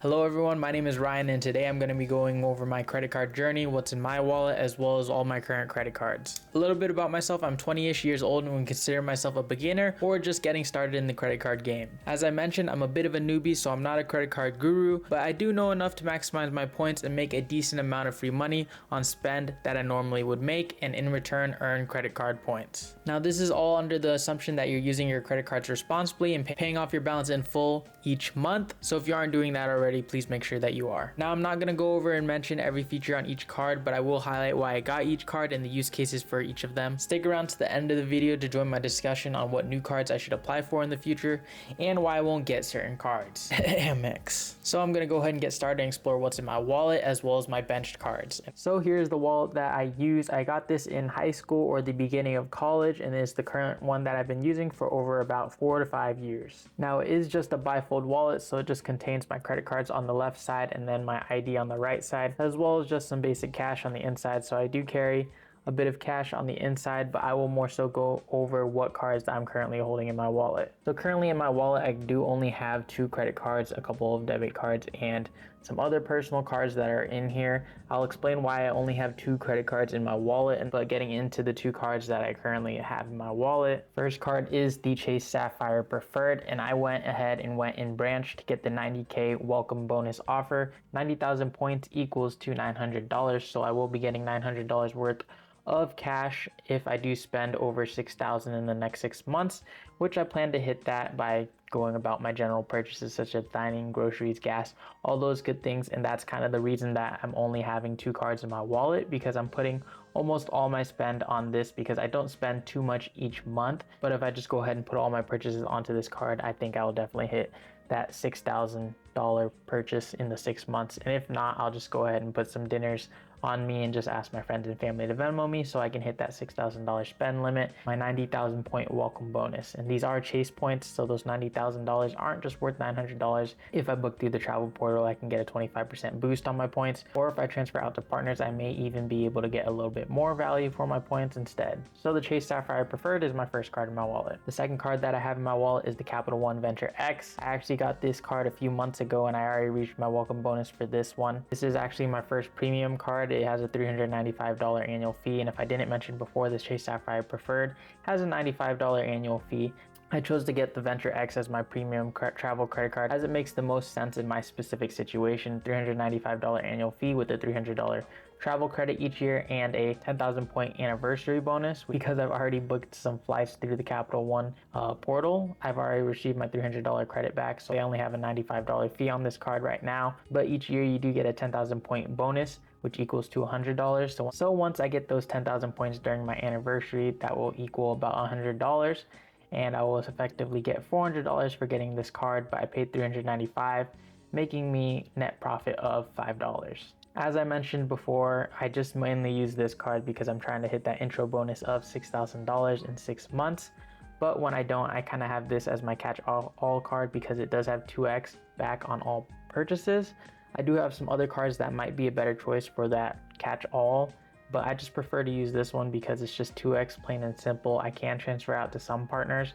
Hello everyone, my name is Ryan and today I'm going to be going over my credit card journey, what's in my wallet, as well as all my current credit cards. A little bit about myself, I'm 20-ish years old and would consider myself a beginner or just getting started in the credit card game. As I mentioned, I'm a bit of a newbie, so I'm not a credit card guru, but I do know enough to maximize my points and make a decent amount of free money on spend that I normally would make, and in return earn credit card points. Now this is all under the assumption that you're using your credit cards responsibly and paying off your balance in full each month, so if you aren't doing that already, please make sure that you are. Now I'm not going to go over and mention every feature on each card, but I will highlight why I got each card and the use cases for each of them. Stick around to the end of the video to join my discussion on what new cards I should apply for in the future and why I won't get certain cards. Amex. So I'm going to go ahead and get started and explore what's in my wallet as well as my benched cards. So here's the wallet that I use. I got this in high school or the beginning of college, and it's the current one that I've been using for over about 4 to 5 years. Now it is just a bifold wallet, so it just contains my credit cards on the left side and then my ID on the right side, as well as just some basic cash on the inside. So I do carry a bit of cash on the inside, but I will more so go over what cards that I'm currently holding in my wallet. So currently in my wallet, I do only have 2 credit cards, a couple of debit cards, and some other personal cards that are in here. I'll explain why I only have 2 credit cards in my wallet, but getting into the 2 cards that I currently have in my wallet. First card is the Chase Sapphire Preferred, and I went ahead and went in branch to get the 90K welcome bonus offer. 90,000 points equals to $900, so I will be getting $900 worth of cash if I do spend over 6,000 in the next 6 months, which I plan to hit that by going about my general purchases such as dining, groceries, gas, all those good things. And that's kind of the reason that I'm only having 2 cards in my wallet, because I'm putting almost all my spend on this because I don't spend too much each month. But if I just go ahead and put all my purchases onto this card, I think I will definitely hit that $6,000 purchase in the 6 months. And if not, I'll just go ahead and put some dinners on me and just ask my friends and family to Venmo me so I can hit that $6,000 spend limit, my 90,000 point welcome bonus. And these are Chase points, so those $90,000 aren't just worth $900. If I book through the travel portal, I can get a 25% boost on my points, or if I transfer out to partners, I may even be able to get a little bit more value for my points instead. So the Chase Sapphire Preferred is my first card in my wallet. The second card that I have in my wallet is the Capital One Venture X. I actually got this card a few months ago and I already reached my welcome bonus for this one. This is actually my first premium card. It has a $395 annual fee, and if I didn't mention before, this Chase Sapphire Preferred has a $95 annual fee. I chose to get the Venture X as my premium travel credit card as it makes the most sense in my specific situation. $395 annual fee with a $300 travel credit each year and a 10,000 point anniversary bonus. Because I've already booked some flights through the Capital One portal, I've already received my $300 credit back, so I only have a $95 fee on this card right now. But each year you do get a 10,000 point bonus, which equals to $100. So once I get those 10,000 points during my anniversary, that will equal about $100. And I will effectively get $400 for getting this card, but I paid $395, making me net profit of $5. As I mentioned before, I just mainly use this card because I'm trying to hit that intro bonus of $6,000 in 6 months. But when I don't, I kind of have this as my catch-all card because it does have 2x back on all purchases. I do have some other cards that might be a better choice for that catch-all, but I just prefer to use this one because it's just 2x, plain and simple. I can transfer out to some partners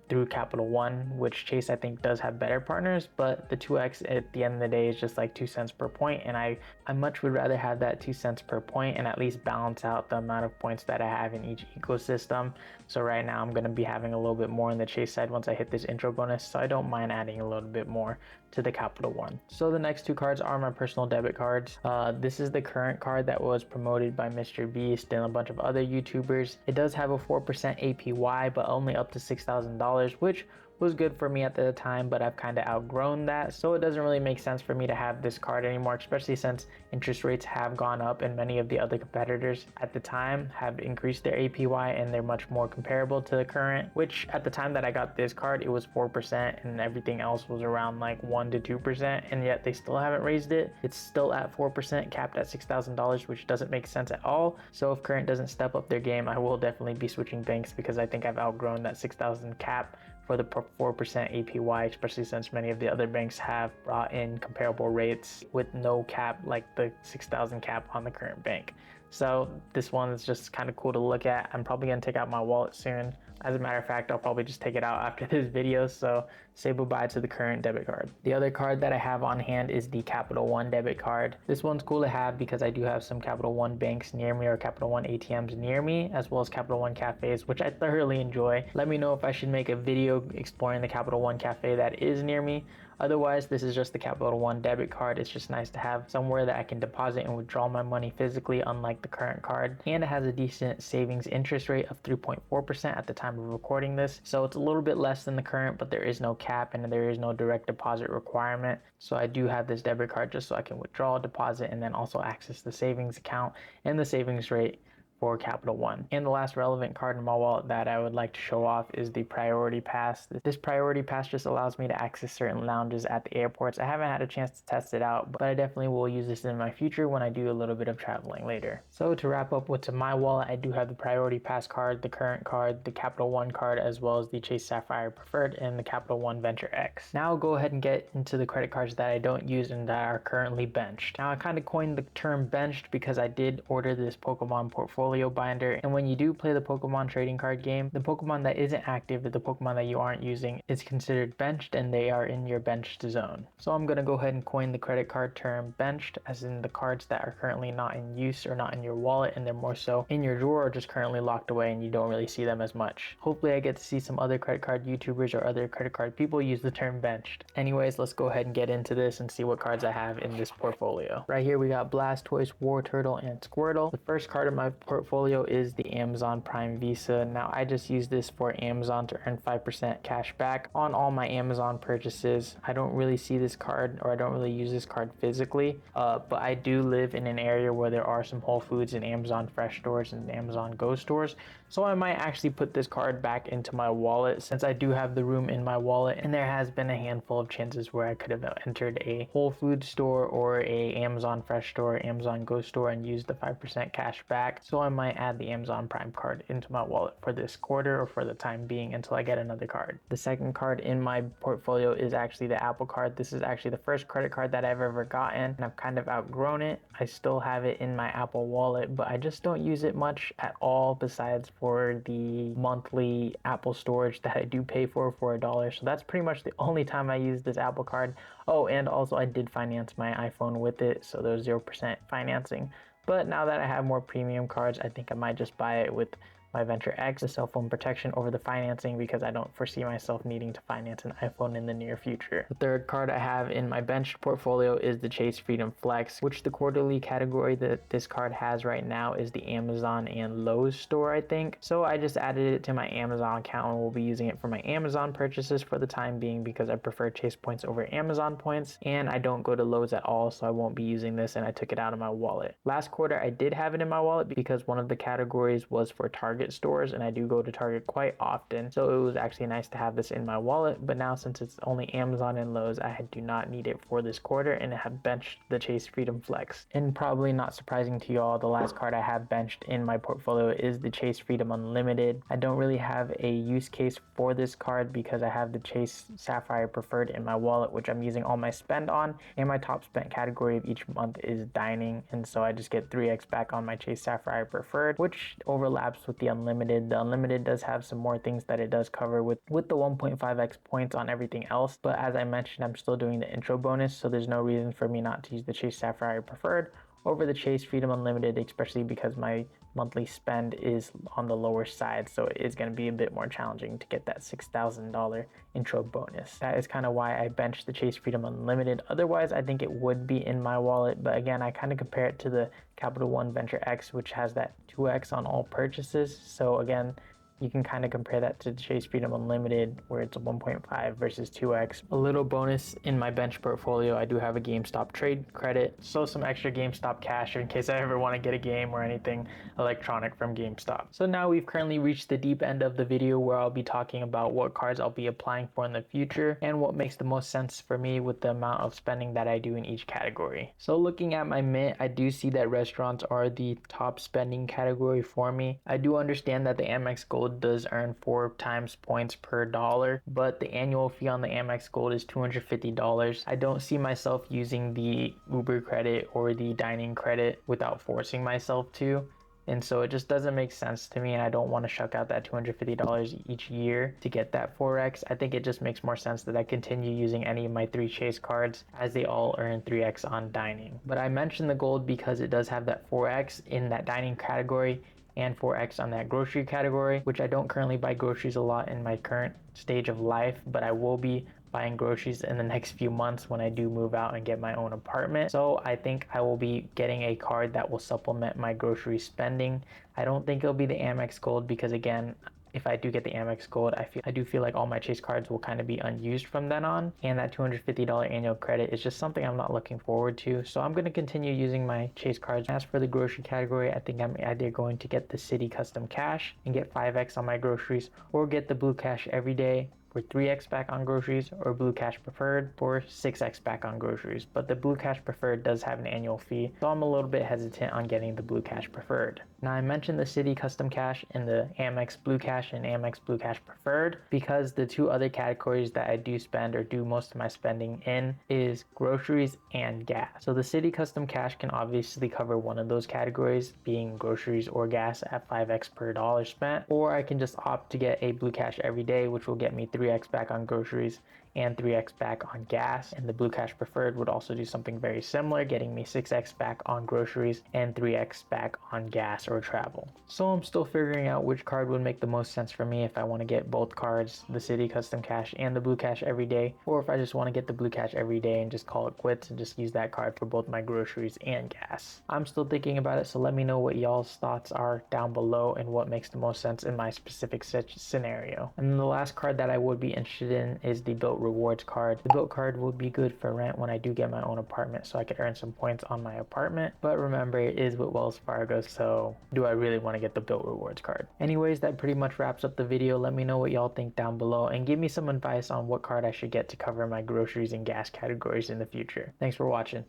through Capital One, which Chase I think does have better partners, but the 2x at the end of the day is just like 2 cents per point, and I much would rather have that 2 cents per point and at least balance out the amount of points that I have in each ecosystem. So right now I'm going to be having a little bit more on the Chase side once I hit this intro bonus, so I don't mind adding a little bit more to the Capital One. So the next 2 cards are my personal debit cards. This is the current card that was promoted by Mr. Beast and a bunch of other YouTubers. It does have a 4% APY, but only up to $6,000, which was good for me at the time, but I've kind of outgrown that, so it doesn't really make sense for me to have this card anymore, especially since interest rates have gone up and many of the other competitors at the time have increased their APY and they're much more comparable to the current, which at the time that I got this card it was 4% and everything else was around like 1 to 2%, and yet they still haven't raised it. It's still at 4%, capped at $6,000, which doesn't make sense at all. So if Current doesn't step up their game, I will definitely be switching banks because I think I've outgrown that 6,000 cap for the 4% APY, especially since many of the other banks have brought in comparable rates with no cap like the 6,000 cap on the Current bank. So this one is just kind of cool to look at. I'm probably going to take out my wallet soon. As a matter of fact, I'll probably just take it out after this video, so say bye-bye to the current debit card. The other card that I have on hand is the Capital One debit card. This one's cool to have because I do have some Capital One banks near me or Capital One ATMs near me, as well as Capital One cafes, which I thoroughly enjoy. Let me know if I should make a video exploring the Capital One cafe that is near me. Otherwise, this is just the Capital One debit card. It's just nice to have somewhere that I can deposit and withdraw my money physically, unlike the current card. And it has a decent savings interest rate of 3.4% at the time of recording this. So it's a little bit less than the current, but there is no cap and there is no direct deposit requirement. So I do have this debit card just so I can withdraw, deposit, and then also access the savings account and the savings rate for Capital One. And the last relevant card in my wallet that I would like to show off is the Priority Pass. This Priority Pass just allows me to access certain lounges at the airports. I haven't had a chance to test it out, but I definitely will use this in my future when I do a little bit of traveling later. So to wrap up what's in my wallet, I do have the Priority Pass card, the current card, the Capital One card, as well as the Chase Sapphire Preferred and the Capital One Venture X. Now I'll go ahead and get into the credit cards that I don't use and that are currently benched. Now I kind of coined the term benched because I did order this Pokemon portfolio binder, and when you do play the Pokemon trading card game, the Pokemon that isn't active, the Pokemon that you aren't using, is considered benched and they are in your benched zone. So I'm going to go ahead and coin the credit card term benched, as in the cards that are currently not in use or not in your wallet, and they're more so in your drawer or just currently locked away and you don't really see them as much. Hopefully I get to see some other credit card YouTubers or other credit card people use the term benched. Anyways, let's go ahead and get into this and see what cards I have in this portfolio. Right here we got Blastoise, War Turtle, and Squirtle. The first card in my portfolio is the Amazon Prime Visa. Now I just use this for Amazon to earn 5% cash back on all my Amazon purchases. I don't really see this card, or I don't really use this card physically, but I do live in an area where there are some Whole Foods and Amazon Fresh stores and Amazon Go stores, so I might actually put this card back into my wallet since I do have the room in my wallet, and there has been a handful of chances where I could have entered a Whole Foods store or a Amazon Fresh store, Amazon Go store, and used the 5% cash back. So I might add the Amazon Prime card into my wallet for this quarter or for the time being until I get another card. The second card in my portfolio is actually the Apple Card. This is actually the first credit card that I've ever gotten, and I've kind of outgrown it. I still have it in my Apple Wallet, but I just don't use it much at all besides for the monthly Apple storage that I do pay for $1. So that's pretty much the only time I use this Apple Card. Oh, and also I did finance my iPhone with it, so there's 0% financing. But now that I have more premium cards, I think I might just buy it with my Venture X, the cell phone protection over the financing, because I don't foresee myself needing to finance an iPhone in the near future. The third card I have in my benched portfolio is the Chase Freedom Flex, which the quarterly category that this card has right now is the Amazon and Lowe's store, I think. So I just added it to my Amazon account and will be using it for my Amazon purchases for the time being because I prefer Chase points over Amazon points, and I don't go to Lowe's at all, so I won't be using this, and I took it out of my wallet. Last quarter I did have it in my wallet because one of the categories was for Target stores, and I do go to Target quite often, so it was actually nice to have this in my wallet. But now since it's only Amazon and Lowe's, I do not need it for this quarter and I have benched the Chase Freedom Flex. And probably not surprising to y'all, the last card I have benched in my portfolio is the Chase Freedom Unlimited. I don't really have a use case for this card because I have the Chase Sapphire Preferred in my wallet, which I'm using all my spend on, and my top spent category of each month is dining, and so I just get 3x back on my Chase Sapphire Preferred, which overlaps with the Unlimited. The Unlimited does have some more things that it does cover with the 1.5x points on everything else, but as I mentioned, I'm still doing the intro bonus, so there's no reason for me not to use the Chase Sapphire Preferred over the Chase Freedom Unlimited, especially because my monthly spend is on the lower side, so it is going to be a bit more challenging to get that $6,000 intro bonus. That is kind of why I benched the Chase Freedom Unlimited. Otherwise, I think it would be in my wallet, but again, I kind of compare it to the Capital One Venture X, which has that 2x on all purchases. So again, you can kind of compare that to the Chase Freedom Unlimited, where it's a 1.5 versus 2x. A little bonus in my bench portfolio, I do have a GameStop trade credit, so some extra GameStop cash in case I ever want to get a game or anything electronic from GameStop. So now we've currently reached the deep end of the video where I'll be talking about what cards I'll be applying for in the future and what makes the most sense for me with the amount of spending that I do in each category. So looking at my mint, I do see that restaurants are the top spending category for me. I do understand that the Amex Gold does earn 4 times points per dollar, but the annual fee on the Amex Gold is $250. I don't see myself using the Uber credit or the dining credit without forcing myself to. And so it just doesn't make sense to me, and I don't want to shuck out that $250 each year to get that 4x. I think it just makes more sense that I continue using any of my 3 Chase cards, as they all earn 3x on dining. But I mentioned the gold because it does have that 4x in that dining category and 4x on that grocery category, which I don't currently buy groceries a lot in my current stage of life, but I will be buying groceries in the next few months when I do move out and get my own apartment. So I think I will be getting a card that will supplement my grocery spending. I don't think it'll be the Amex Gold because, again, if I do get the Amex Gold, I do feel like all my Chase cards will kind of be unused from then on, and that $250 annual credit is just something I'm not looking forward to. So I'm going to continue using my Chase cards. As for the grocery category, I think I'm either going to get the City Custom Cash and get 5x on my groceries, or get the Blue Cash Everyday for 3x back on groceries, or Blue Cash Preferred for 6x back on groceries. But the Blue Cash Preferred does have an annual fee, so I'm a little bit hesitant on getting the Blue Cash Preferred. Now, I mentioned the City Custom Cash and the Amex Blue Cash and Amex Blue Cash Preferred because the 2 other categories that I do spend or do most of my spending in is groceries and gas. So the City Custom Cash can obviously cover one of those categories, being groceries or gas, at 5x per dollar spent, or I can just opt to get a Blue Cash Everyday, which will get me 3x back on groceries and 3x back on gas. And the Blue Cash Preferred would also do something very similar, getting me 6x back on groceries and 3x back on gas or travel. So I'm still figuring out which card would make the most sense for me, if I want to get both cards, the City Custom Cash and the Blue Cash Everyday, or if I just want to get the Blue Cash Everyday and just call it quits and just use that card for both my groceries and gas. I'm still thinking about it, so let me know what y'all's thoughts are down below and what makes the most sense in my specific scenario. And then the last card that I would be interested in is the BILT Rewards card. The BILT card would be good for rent when I do get my own apartment, so I could earn some points on my apartment. But remember, it is with Wells Fargo, so do I really want to get the BILT Rewards card? Anyways, that pretty much wraps up the video. Let me know what y'all think down below and give me some advice on what card I should get to cover my groceries and gas categories in the future. Thanks for watching.